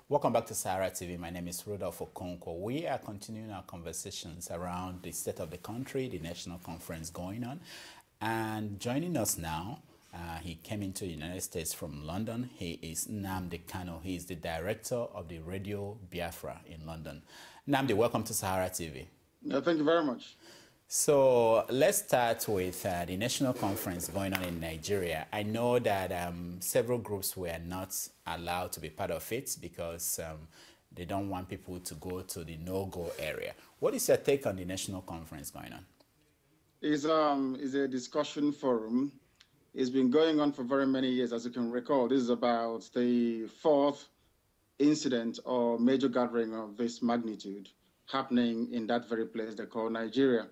Welcome back to Sahara TV. My name is Rudolph Okonkwo. We are continuing our conversations around the state of the country, the national conference going on. And joining us now, he came into the United States from London. He is Nnamdi Kanu. He is the director of the Radio Biafra in London. Nnamdi, welcome to Sahara TV. Thank you very much. So let's start with the national conference going on in Nigeria. I know that several groups were not allowed to be part of it because they don't want people to go to the no-go area. What is your take on the national conference going on? It's a discussion forum. It's been going on for very many years, as you can recall. This is about the fourth incident or major gathering of this magnitude happening in that very place they call Nigeria.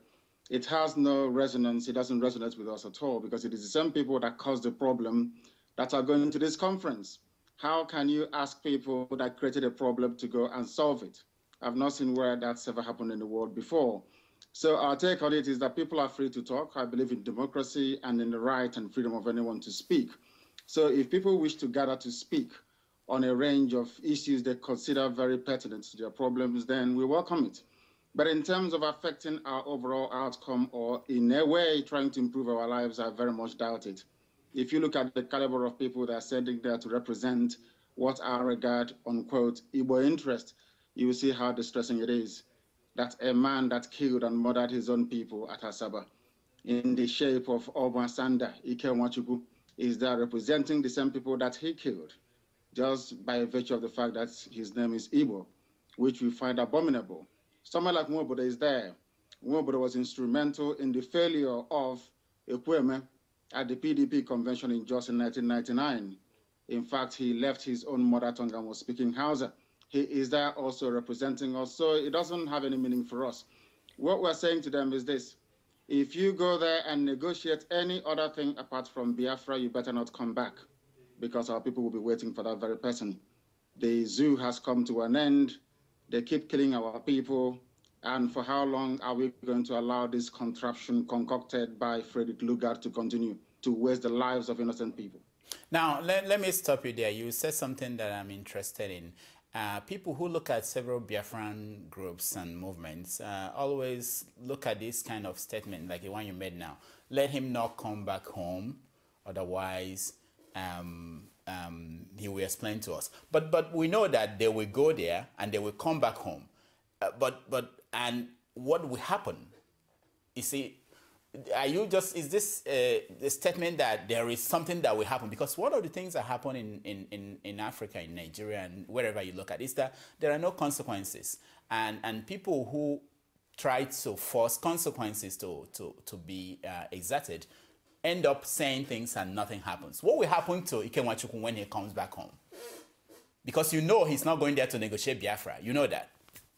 It has no resonance. It doesn't resonate with us at all because it is the same people that caused the problem that are going to this conference. How can you ask people that created a problem to go and solve it? I've not seen where that's ever happened in the world before. So our take on it is that people are free to talk. I believe in democracy and in the right and freedom of anyone to speak. So if people wish to gather to speak on a range of issues they consider very pertinent to their problems, then we welcome it. But in terms of affecting our overall outcome or in a way trying to improve our lives, I very much doubt it. If you look at the caliber of people that are sending there to represent what I regard, unquote, Igbo interest, you will see how distressing it is that a man that killed and murdered his own people at Asaba in the shape of Obasanjo, Ike Nwachukwu, is there representing the same people that he killed, just by virtue of the fact that his name is Igbo, which we find abominable. Someone like Nwobodo is there. Nwobodo was instrumental in the failure of Ekweme at the PDP convention in Jos in 1999. In fact, he left his own mother tongue and was speaking Hausa. He is there also representing us, so it doesn't have any meaning for us. What we're saying to them is this: if you go there and negotiate any other thing apart from Biafra, you better not come back, because our people will be waiting for that very person. The zoo has come to an end. They keep killing our people. And for how long are we going to allow this contraption concocted by Frederick Lugard to continue to waste the lives of innocent people? Now, let me stop you there. You said something that I'm interested in. People who look at several Biafran groups and movements always look at this kind of statement, like the one you made now. Let him not come back home, otherwise he will explain to us. But we know that they will go there and they will come back home. And what will happen? You see, is this a statement that there is something that will happen? Because one of the things that happen in Africa, in Nigeria, and wherever you look at, is that there are no consequences. And people who try to force consequences to be exerted end up saying things and nothing happens. What will happen to Ike Nwachukwu when he comes back home? Because you know he's not going there to negotiate Biafra. You know that.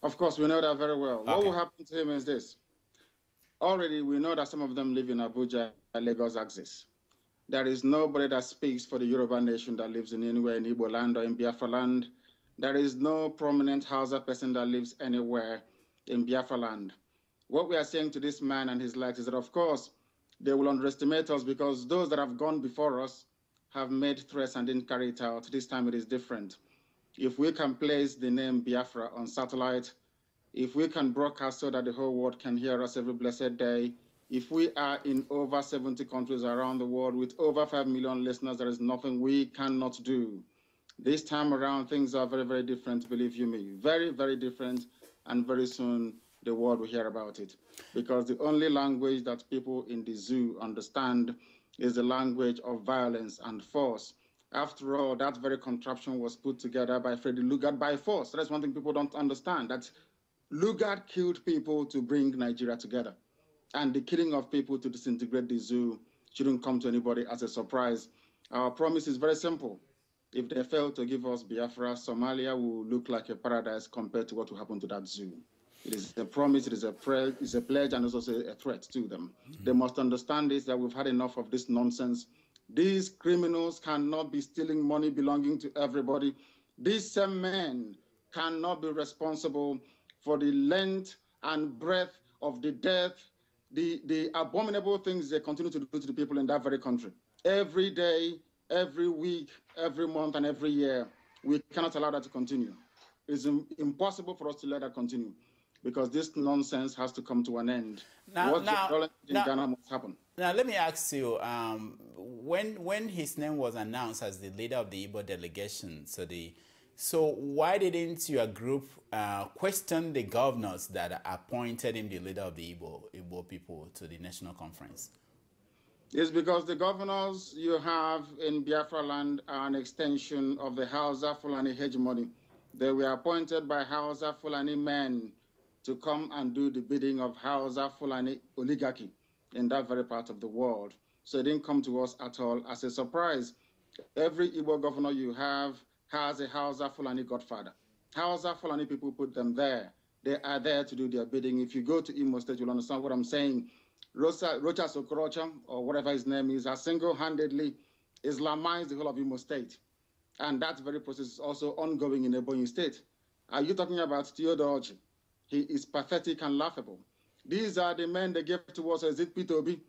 Of course, we know that very well. Okay. What will happen to him is this. Already, we know that some of them live in Abuja and Lagos axis. There is nobody that speaks for the Yoruba nation that lives in anywhere in Igbo land or in Biafra land. There is no prominent Hausa person that lives anywhere in Biafra land. What we are saying to this man and his likes is that, of course, they will underestimate us because those that have gone before us have made threats and didn't carry it out. This time it is different. If we can place the name Biafra on satellite, if we can broadcast so that the whole world can hear us every blessed day, if we are in over 70 countries around the world with over 5 million listeners, there is nothing we cannot do. This time around, things are very, very different, believe you me. Very, very different, and very soon the world will hear about it. Because the only language that people in the zoo understand is the language of violence and force. After all, that very contraption was put together by Frederick Lugard by force. That's one thing people don't understand, that Lugard killed people to bring Nigeria together. And the killing of people to disintegrate the zoo shouldn't come to anybody as a surprise. Our promise is very simple. If they fail to give us Biafra, Somalia will look like a paradise compared to what will happen to that zoo. It is a promise, it is a pledge, and it's also a threat to them. Mm-hmm. They must understand this, that we've had enough of this nonsense. These criminals cannot be stealing money belonging to everybody. These same men cannot be responsible for the length and breadth of the death, the abominable things they continue to do to the people in that very country. Every day, every week, every month, and every year, we cannot allow that to continue. It's impossible for us to let that continue because this nonsense has to come to an end. What in Ghana must happen. Now, let me ask you, when his name was announced as the leader of the Igbo delegation, so why didn't your group question the governors that appointed him the leader of the Igbo people to the national conference? It's because the governors you have in Biafra land are an extension of the Hausa Fulani hegemony. They were appointed by Hausa Fulani men to come and do the bidding of Hausa Fulani oligarchy in that very part of the world. So it didn't come to us at all as a surprise. Every Igbo governor you have has a Hausa Fulani godfather. Hausa Fulani people put them there. They are there to do their bidding. If you go to Imo State, you'll understand what I'm saying. Rocha Sokorocha, or whatever his name is, has single-handedly Islamized the whole of Imo State. And that very process is also ongoing in Ebonyi State. Are you talking about Theodore Oji? He is pathetic and laughable. These are the men they gave to us as Peter Obi.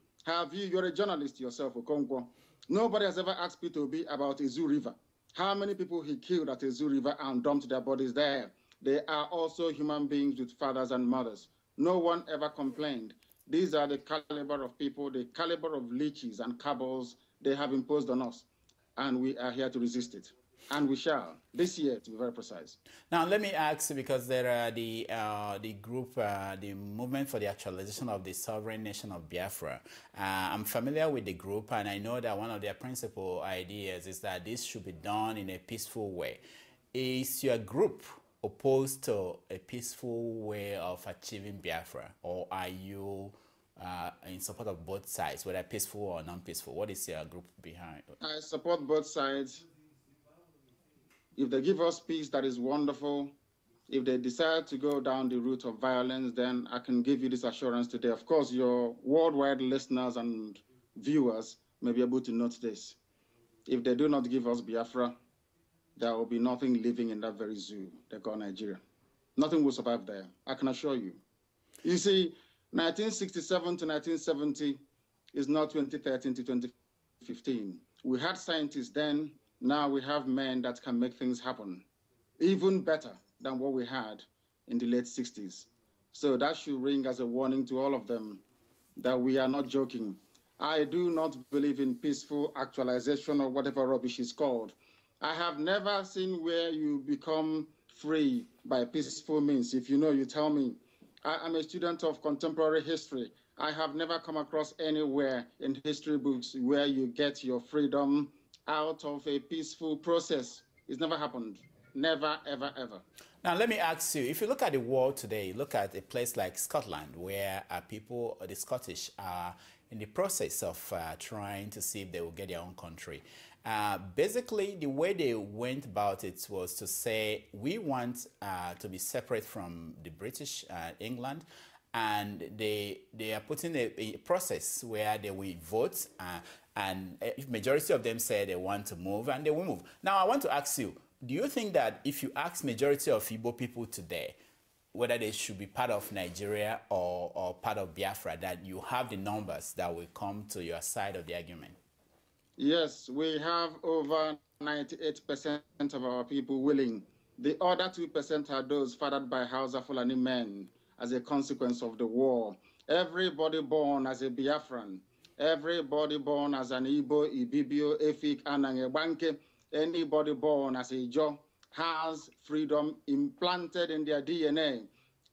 You're a journalist yourself, Okonkwo. Nobody has ever asked Peter Obi about Izu River. How many people he killed at Izu River and dumped their bodies there? They are also human beings with fathers and mothers. No one ever complained. These are the caliber of people, the caliber of leeches and cabals they have imposed on us. And we are here to resist it. And we shall, this year, to be very precise. Now, let me ask, because there are the group, the Movement for the Actualization of the Sovereign Nation of Biafra. I'm familiar with the group, and I know that one of their principal ideas is that this should be done in a peaceful way. Is your group opposed to a peaceful way of achieving Biafra, or are you in support of both sides, whether peaceful or non-peaceful? What is your group behind? I support both sides. If they give us peace, that is wonderful. If they decide to go down the route of violence, then I can give you this assurance today. Of course, your worldwide listeners and viewers may be able to note this. If they do not give us Biafra, there will be nothing living in that very zoo they call Nigeria. Nothing will survive there, I can assure you. You see, 1967 to 1970 is not 2013 to 2015. We had scientists then. Now we have men that can make things happen, even better than what we had in the late 60s. So that should ring as a warning to all of them that we are not joking. I do not believe in peaceful actualization or whatever rubbish is called. I have never seen where you become free by peaceful means. If you know, you tell me. I'm a student of contemporary history. I have never come across anywhere in history books where you get your freedom out of a peaceful process. It's never happened. Never, ever, ever. Now, let me ask you, if you look at the world today, look at a place like Scotland, where people, the Scottish, are in the process of trying to see if they will get their own country. Basically, the way they went about it was to say, we want to be separate from the British England, and they are putting a process where they will vote, and if majority of them say they want to move, and they will move. Now, I want to ask you, do you think that if you ask majority of Igbo people today whether they should be part of Nigeria or part of Biafra, that you have the numbers that will come to your side of the argument? Yes, we have over 98% of our people willing. The other 2% are those fathered by Hausa Fulani men as a consequence of the war. Everybody born as a Biafran, everybody born as an Igbo, Ibibio, Efik, Anangebanke, anybody born as a Jo has freedom implanted in their DNA.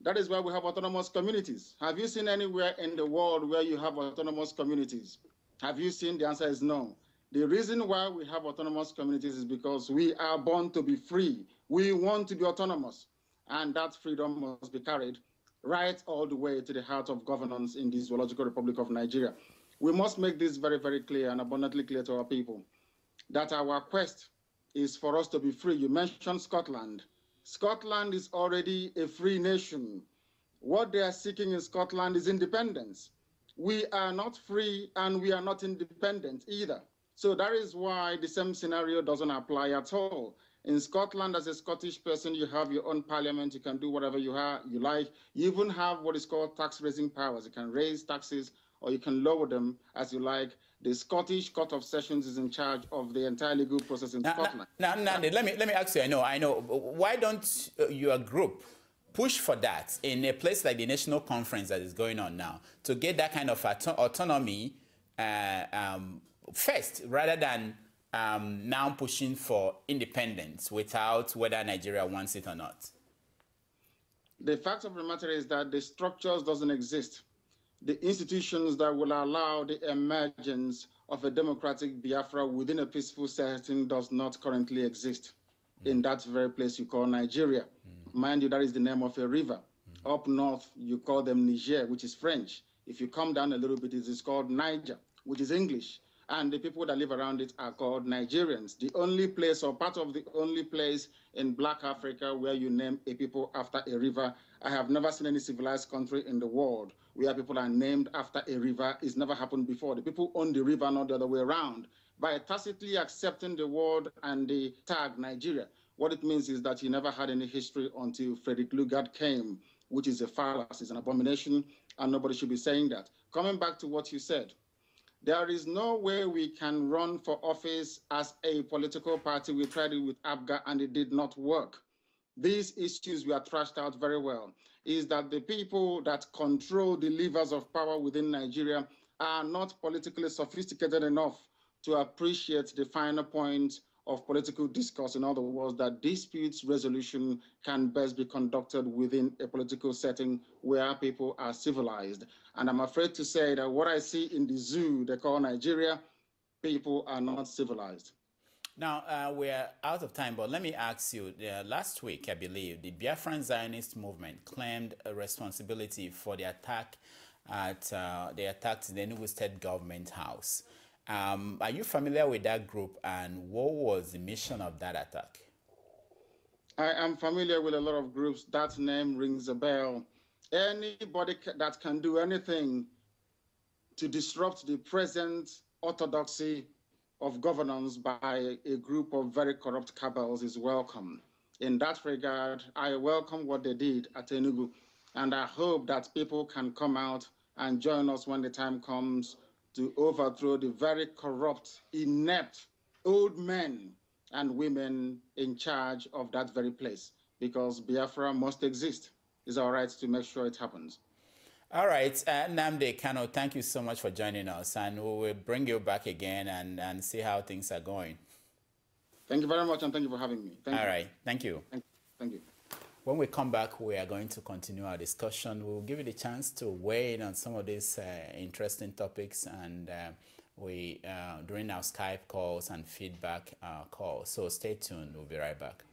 That is why we have autonomous communities. Have you seen anywhere in the world where you have autonomous communities? Have you seen? The answer is no. The reason why we have autonomous communities is because we are born to be free. We want to be autonomous, and that freedom must be carried right all the way to the heart of governance in the Zoological Republic of Nigeria. We must make this very, very clear and abundantly clear to our people that our quest is for us to be free. You mentioned Scotland. Scotland is already a free nation. What they are seeking in Scotland is independence. We are not free and we are not independent either. So that is why the same scenario doesn't apply at all. In Scotland, as a Scottish person, you have your own parliament. You can do whatever you like. You even have what is called tax-raising powers. You can raise taxes or you can lower them as you like. The Scottish Court of Sessions is in charge of the entire legal process in Scotland. Now, Nandi, let me ask you. I know. Why don't your group push for that in a place like the National Conference that is going on now to get that kind of autonomy first, rather than now pushing for independence without whether Nigeria wants it or not? The fact of the matter is that the structures doesn't exist. The institutions that will allow the emergence of a democratic Biafra within a peaceful setting does not currently exist in that very place you call Nigeria. Mind you, that is the name of a river. Up north, you call them Niger, which is French. If you come down a little bit, it is called Niger, which is English. And the people that live around it are called Nigerians. The only place, or part of the only place in Black Africa where you name a people after a river. I have never seen any civilized country in the world where people are named after a river. It's never happened before. The people own the river, not the other way around. By tacitly accepting the word and the tag Nigeria, what it means is that you never had any history until Frederick Lugard came, which is a fallacy, it's an abomination, and nobody should be saying that. Coming back to what you said, there is no way we can run for office as a political party. We tried it with ABGA and it did not work. These issues were thrashed out very well. Is that the people that control the levers of power within Nigeria are not politically sophisticated enough to appreciate the finer point of political discourse. In other words, that disputes resolution can best be conducted within a political setting where people are civilized. And I'm afraid to say that what I see in the zoo they call Nigeria, people are not civilized. Now, we're out of time, but let me ask you, last week, I believe, the Biafran Zionist movement claimed a responsibility for the attack at the Enugu State Government House. Are you familiar with that group, and what was the mission of that attack? I am familiar with a lot of groups. That name rings a bell. Anybody that can do anything to disrupt the present orthodoxy of governance by a group of very corrupt cabals is welcome. In that regard, I welcome what they did at Enugu, and I hope that people can come out and join us when the time comes to overthrow the very corrupt, inept old men and women in charge of that very place, because Biafra must exist. It's our right to make sure it happens. All right, Nnamdi Kanu, thank you so much for joining us, and we will bring you back again and see how things are going. Thank you very much, and thank you for having me. All right, thank you. Thank you. When we come back, we are going to continue our discussion. We'll give you the chance to weigh in on some of these interesting topics, and during our Skype calls and feedback calls. So stay tuned. We'll be right back.